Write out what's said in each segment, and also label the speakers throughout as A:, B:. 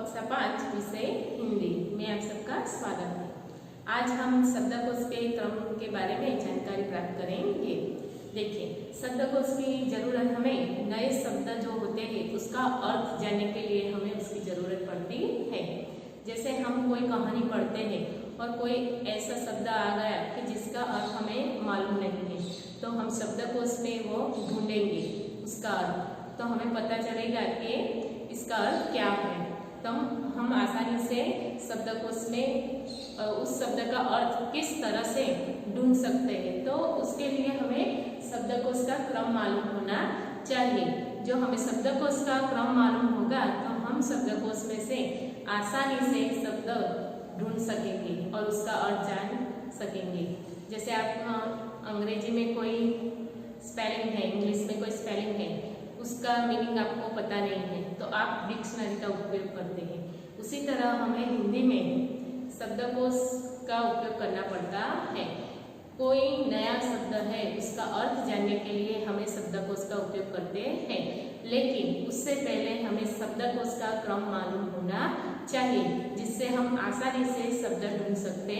A: कक्षा 5 विषय हिंदी में आप सबका स्वागत है। आज हम शब्दकोश के क्रम के बारे में जानकारी प्राप्त करेंगे। देखिए, शब्दकोश की जरूरत हमें नए शब्द जो होते हैं उसका अर्थ जानने के लिए हमें उसकी जरूरत पड़ती है। जैसे हम कोई कहानी पढ़ते हैं और कोई ऐसा शब्द आ गया कि जिसका अर्थ हमें मालूम नहीं है, तो हम शब्दकोश में वो ढूंढेंगे उसका अर्थ, तो हमें पता चलेगा कि इसका अर्थ क्या है। तो हम आसानी से शब्दकोश में उस शब्द का अर्थ किस तरह से ढूंढ सकते हैं। तो उसके लिए हमें शब्दकोश का क्रम मालूम होना चाहिए। जो हमें शब्दकोश का क्रम मालूम होगा तो हम शब्दकोश में से आसानी से शब्द ढूंढ सकेंगे और उसका अर्थ जान सकेंगे। जैसे आप अंग्रेजी में कोई स्पेलिंग है, इंग्लिश में कोई स्पेलिंग है, उसका मीनिंग आपको पता नहीं है तो आप डिक्शनरी का उपयोग करते हैं। उसी तरह हमें हिंदी में शब्दकोश का उपयोग करना पड़ता है। कोई नया शब्द है उसका अर्थ जानने के लिए हमें शब्दकोश का उपयोग करते हैं, लेकिन उससे पहले हमें शब्दकोश का क्रम मालूम होना चाहिए जिससे हम आसानी से शब्द ढूंढ सकते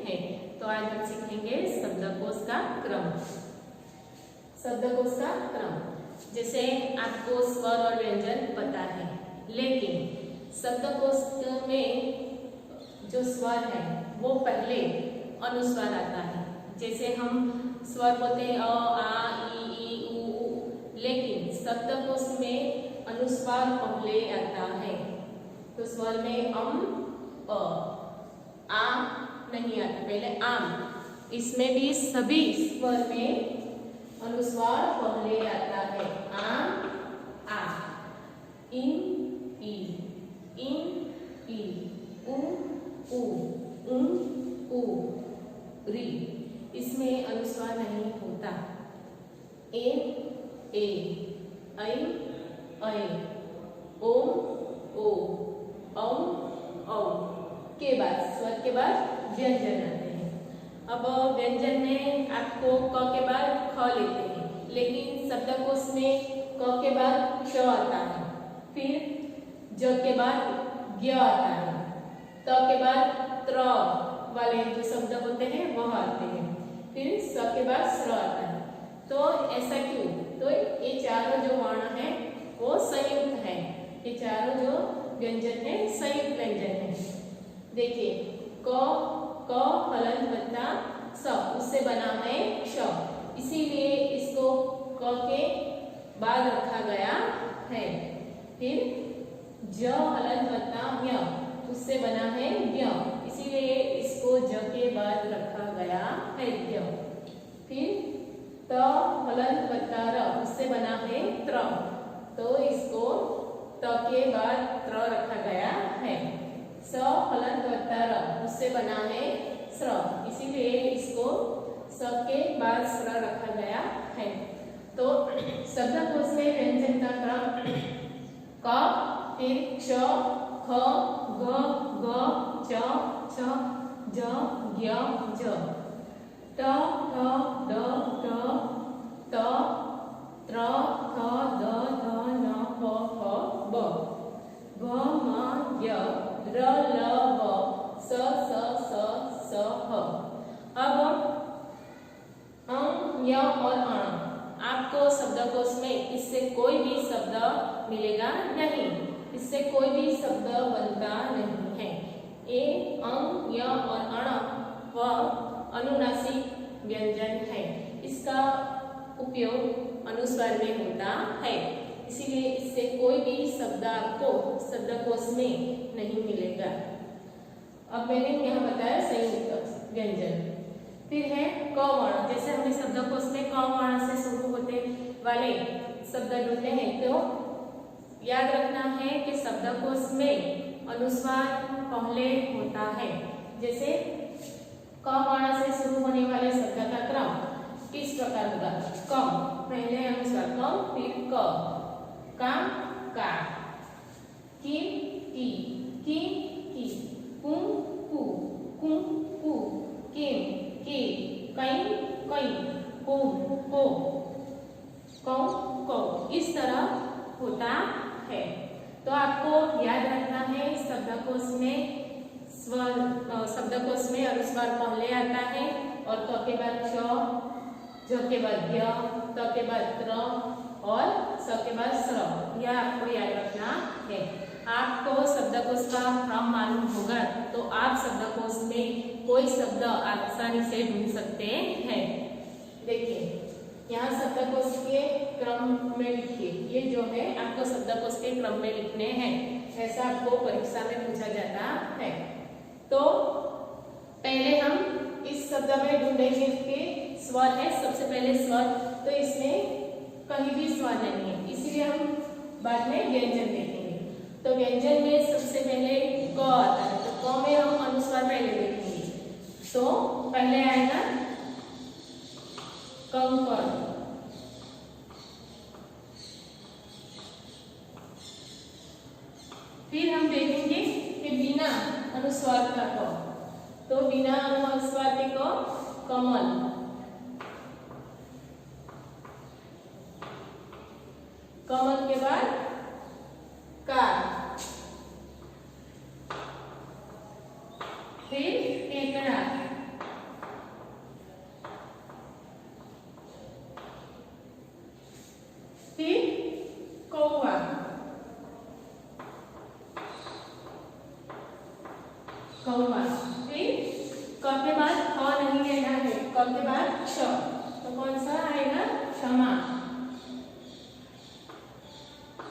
A: हैं। तो आज हम सीखेंगे शब्दकोश का क्रम। शब्दकोश का क्रम, जैसे आपको स्वर और व्यंजन पता है, लेकिन शब्दकोश में जो स्वर है वो पहले अनुस्वार आता है। जैसे हम स्वर बोलते हैं अ, आ, ई, उ, लेकिन शब्दकोश में अनुस्वार पहले आता है। तो स्वर में अ, आ नहीं आता, पहले आम। इसमें भी सभी स्वर में अनुस्वार पहले आता है। आम, आ, इन, ई, उ, उ, री। इसमें अनुस्वार नहीं होता। ए, ऐ, ओ, औ के बाद स्वर के बाद व्यंजन आते हैं। अब व्यंजन में आपको क के बाद ख लेते हैं, लेकिन शब्दकोश में क के बाद क्ष आता है, फिर ज के बाद ज्ञ आता है, त के बाद त्र वाले जो शब्द होते हैं वह आते हैं, फिर स के बाद स्र आता है। तो ऐसा क्यों? तो ये चारों जो वर्ण है वो संयुक्त है। ये चारों जो व्यंजन है संयुक्त व्यंजन है। देखिए, क हलन बत्ता स, उससे बना है क्ष, इसीलिए इसको क के बाद रखा गया है। फिर ज हलन बत्ता य, उससे बना है व्य, इसीलिए इसको ज के बाद रखा गया है व्य। फिर त हलन बत्ता र, उससे बना है त्र, तो इसको त के बाद त्र रखा गया है। स हलन बत्ता र, उससे बना है स्र, इसीलिए इसको स के बाद स्र रखा गया है। तो शब्दकोश में व्यंजन का क्रम क, फिर क्ष, ख, ग, च, छ, ज, ज्ञ, ज, ट, ठ, ड, ट, त, त्र, थ, द, ध, न, प, फ, ब, भ, म, य, र, ल, व, स, स, ह। अब अं, य और अण, आपको शब्दकोश में इससे कोई भी शब्द मिलेगा नहीं, इससे कोई भी शब्द बनता नहीं है। ए, अं, य और अण वह अनुनासिक व्यंजन है। इसका उपयोग अनुस्वार में होता है, इसीलिए इससे कोई भी शब्द आपको शब्दकोश में नहीं मिलेगा। अब मैंने यहाँ बताया संयुक्त व्यंजन। फिर है क वर्ण, जैसे हमें शब्दकोश में क वर्ण से शुरू होते वाले शब्द ढूंढते हैं, तो याद रखना है कि शब्दकोश में अनुस्वार पहले होता है। जैसे क वर्ण से शुरू होने वाले शब्द का क्रम किस प्रकार होगा? क, पहले अनुस्वार क, फिर क, का, का, कि, की, कु, कु, के, कई, को, इस तरह होता है। तो आपको याद रखना है शब्दकोश में स्वर शब्दकोश में अनुस्वार पहले आता है और क के बाद च, ज के बाद य, त के बाद त्र और स के बाद स्र। यह आपको याद रखना है। आपको शब्दकोश का क्रम मालूम होगा तो आप शब्दकोश में कोई शब्द आसानी से ढूंढ सकते हैं। देखिए यहाँ शब्दकोश के क्रम में लिखिए। ये जो है आपको शब्दकोश के क्रम में लिखने हैं, ऐसा आपको परीक्षा में पूछा जाता है। तो पहले हम इस शब्द में ढूंढेंगे इसके स्वर है। सबसे पहले स्वर, तो इसमें कहीं भी स्वर नहीं है, इसीलिए हम बाद में व्यंजन देखेंगे। तो व्यंजन में सबसे पहले क आता है, तो क में हम अनुस्वार पहले देखेंगे। तो पहले आएगा कंकड़, फिर हम देखेंगे कि बिना अनुस्वार का क, तो बिना अनुस्वार के क कमल, कमल के बाद कार, फिर केकड़ा, फिर कौवा, कौवा, फिर क के बाद ख नहीं लेना है, क के बाद क्ष, तो कौन सा आएगा? क्षमा,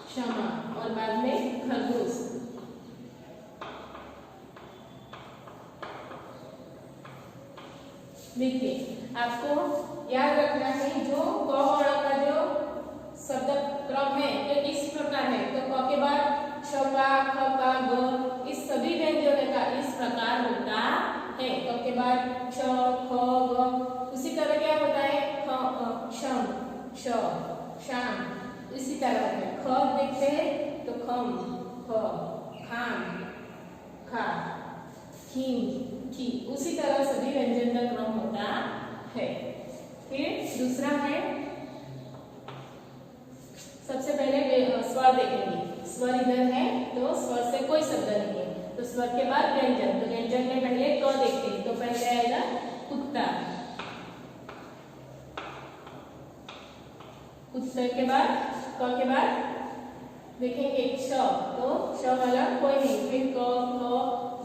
A: क्षमा, और बाद में खरगोश। देखिए आपको याद रखना है जो क और अ का जो शब्द क्रम है तो इस प्रकार है। तो क के बाद छ का, ख का, ग, इस सभी व्यंजनों का इस प्रकार होता है। क के बाद छ, ख, ग, उसी तरह क्या होता है? क्षम, क्ष, शाम, इसी तरह है। ख देखते हैं तो खम, ख, खाम, खा, खीम, की, उसी तरह सभी व्यंजन का क्रम होता है। फिर दूसरा है, सबसे पहले स्वर देखेंगे। स्वर इधर है तो स्वर से कोई शब्द नहीं है, तो स्वर के बाद व्यंजन। तो व्यंजन में पहले क देखते हैं, तो पहले आएगा कुत्ता, कुत्ते के बाद क के बाद देखेंगे क्ष, तो क्ष वाला कोई नहीं, फिर क, ख,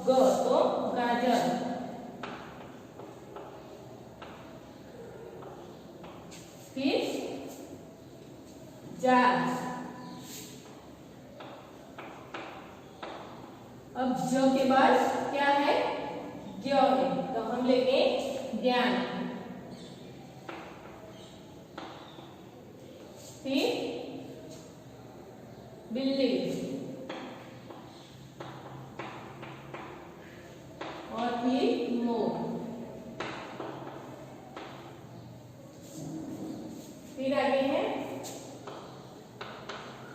A: ग, तो गाजर, फिर जाल, अब ज के बाद क्या है? ज्ञ है, तो हम लेंगे ज्ञान, फिर बिल्ली, और फिर मोर, फिर आगे है,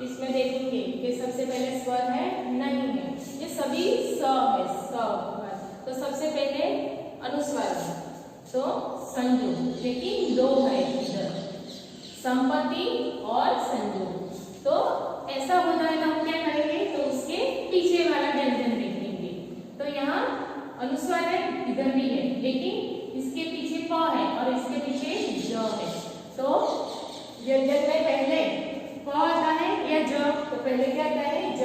A: इसमें देखेंगे कि सबसे पहले स्वर है नहीं है, ये सभी स है, स। तो सबसे पहले अनुस्वार है, तो संजोग, लेकिन दो है इधर, संपत्ति और संजोग। तो ऐसा होता है तो हम क्या करेंगे? तो उसके पीछे वाला व्यंजन देखेंगे। तो यहाँ अनुस्वार है, इधर भी है, लेकिन इसके पीछे प है और इसके पीछे ज है। तो व्यंजन में पहले प आता है या ज, तो पहले क्या आता है? ज,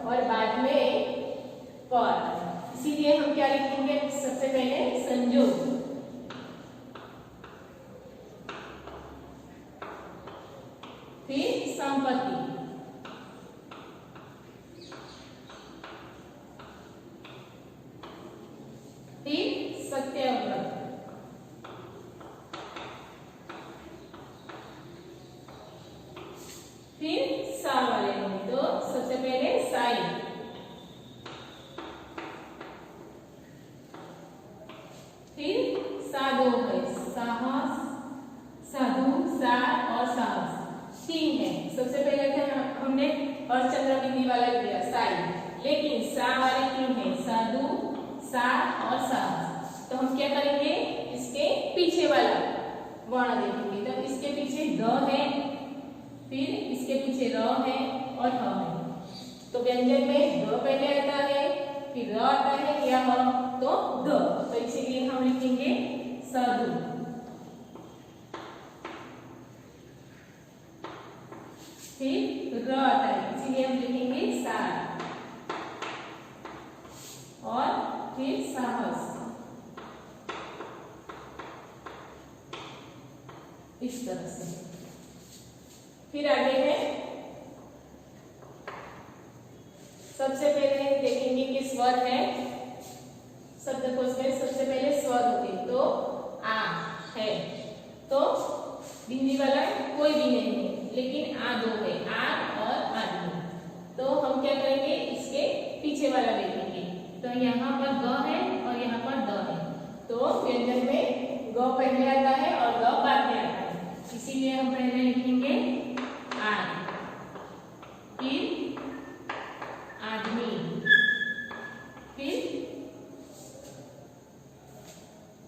A: और बाद में प आता है। इसीलिए हम क्या लिखेंगे? सबसे पहले संजोग, फिर संपत्ति, फिर सत्याग्रह, फिर सा वाले होंगे, तो सबसे पहले साई, फिर साधु है, साहस, साधु, सार और साहस, तीन है। सबसे पहले क्या हमने और चंद्र बिंदी वाला लिया साई, लेकिन सा वाले तीन है, साधु, सार और साहस। तो हम क्या करेंगे? इसके पीछे वाला वर्ण देखेंगे। तो इसके पीछे द है, फिर इसके पीछे र है और ह है। तो व्यंजन में द पहले आता है, फिर र आता है या ह तो द, तो इसीलिए हम लिखेंगे साधु। फिर र आता है इसीलिए हम लिखेंगे सार, और फिर साहस, इस तरह से। फिर आगे है, सबसे पहले देखेंगे कि स्वर है शब्दकोश में। सबसे पहले स्वर होते हैं तो आ है, तो बिंदी वाला कोई भी नहीं है, लेकिन आ दो है, आ और आदमी। तो हम क्या करेंगे, इसके पीछे वाला देखेंगे। तो यहाँ पर ग है और यहाँ पर द है, तो व्यंजन में ग पहले आता है और द बाद में आता है, इसीलिए हम पहले लिखेंगे आ, फिर आदमी, फिर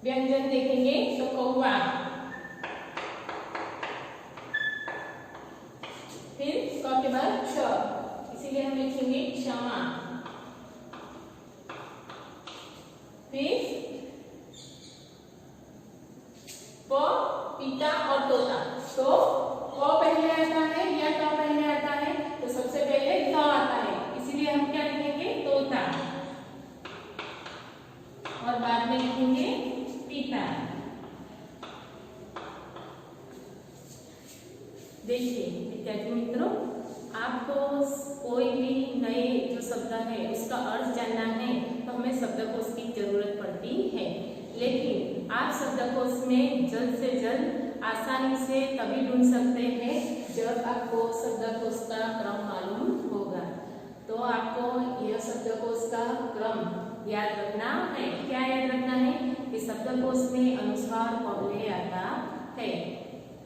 A: व्यंजन देखेंगे तो कौवा, फिर क के बाद श, इसीलिए हम लिखेंगे क्षमा, फिर प पिता और तोता। तो प पहले आता है या क पहले आता है, तो सबसे पहले क आता है, इसीलिए हम क्या लिखेंगे तोता, और बाद में लिखेंगे पिता। देखिए विद्यार्थी मित्रों, आपको कोई भी नए जो शब्द है उसका अर्थ जानना है तो हमें शब्दकोश की जरूरत पड़ती है, लेकिन आप शब्दकोश में जल्द से जल्द आसानी से तभी ढूंढ सकते हैं जब आपको शब्दकोश का क्रम मालूम होगा। तो आपको यह शब्दकोश का क्रम याद रखना है। क्या याद रखना है कि शब्दकोश में अनुस्वार पहले आता है,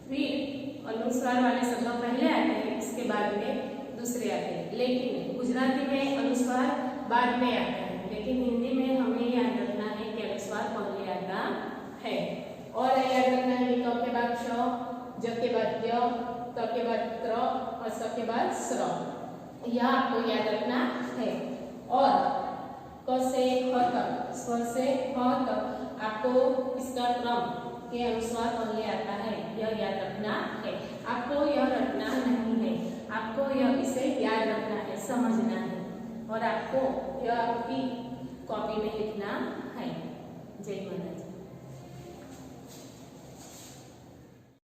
A: फिर अनुस्वार वाले शब्द पहले आते हैं, इसके बाद में दूसरे आते हैं। लेकिन गुजराती में अनुस्वार बाद में आता है, लेकिन हिंदी में हमें याद रखना है कि अनुस्वार पहले आता है। और याद रखना है क के बाद श, ज के बाद य, त के बाद त्र और स के बाद स्र, यह आपको याद रखना है। और क से ख तक, स्वर से ह तक आपको इसका क्रम के अनुसार पहले आता है, यह याद रखना है। आपको यह रखना नहीं है, आपको यह इसे याद रखना है, समझना है, और आपको यह आपकी कॉपी में लिखना है। जय माता।